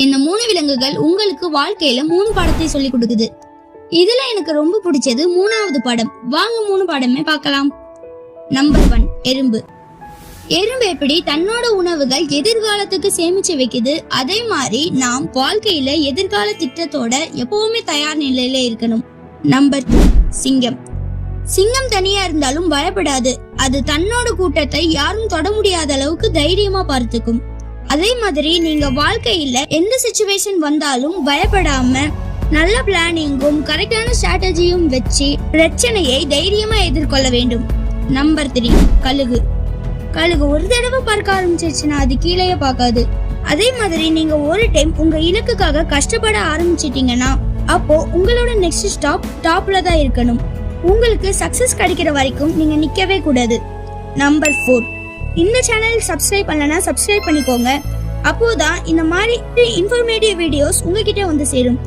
இந்த 3 விலங்குகள் உங்களுக்கு வாழ்க்கையில 3 பாடத்தை சொல்லி கொடுக்குது. இதுல எனக்கு ரொம்ப பிடிச்சது 3வது பாடம். வாங்க 3 பாடமே பார்க்கலாம். நம்பர் 1, எறும்பு. எறும்பு எப்படி தன்னோட உணவுகள் எதிர்காலத்துக்கு சேமிச்சு வைக்குது, அதே மாதிரி நாம் வாழ்க்கையில எதிர்கால திட்டத்தோட எப்பவுமே தயார் நிலையில இருக்கணும். நம்பர் 2, சிங்கம். சிங்கம் தனியா இருந்தாலும் பயப்படாது. அது தன்னோட கூட்டத்தை யாரும் தொட முடியாத அளவுக்கு தைரியமா பார்த்துக்கும். அதே மாதிரி நீங்க வாழ்க்கையில எந்த சிச்சுவேஷன் வந்தாலும் பயப்படாம நல்ல பிளானிங்கும் கரெக்டான ஸ்ட்ராட்டஜியும் வச்சு பிரச்சனையை தைரியமா எதிர்கொள்ள வேண்டும். நம்பர் 3, கழுகு. கழுகு ஒரு தடவை பார்க்க ஆரம்பிச்சிருச்சுன்னா அது கீழே பார்க்காது. அதே மாதிரி நீங்க ஒரு டைம் உங்க இலக்குக்காக கஷ்டப்பட ஆரம்பிச்சிட்டீங்கன்னா அப்போ உங்களோட நெக்ஸ்ட் ஸ்டாப் டாப்ல தான் இருக்கணும். உங்களுக்கு சக்சஸ் கிடைக்கிற வரைக்கும் நீங்க நிக்கவே கூடாது. நம்பர் 4, இந்த சேனல் சப்ஸ்கிரைப் பண்ணலனா சப்ஸ்கிரைப் பண்ணிக்கோங்க. அப்போதான் இந்த மாதிரி இன்ஃபர்மேட்டிவ் வீடியோஸ் உங்ககிட்ட வந்து சேரும்.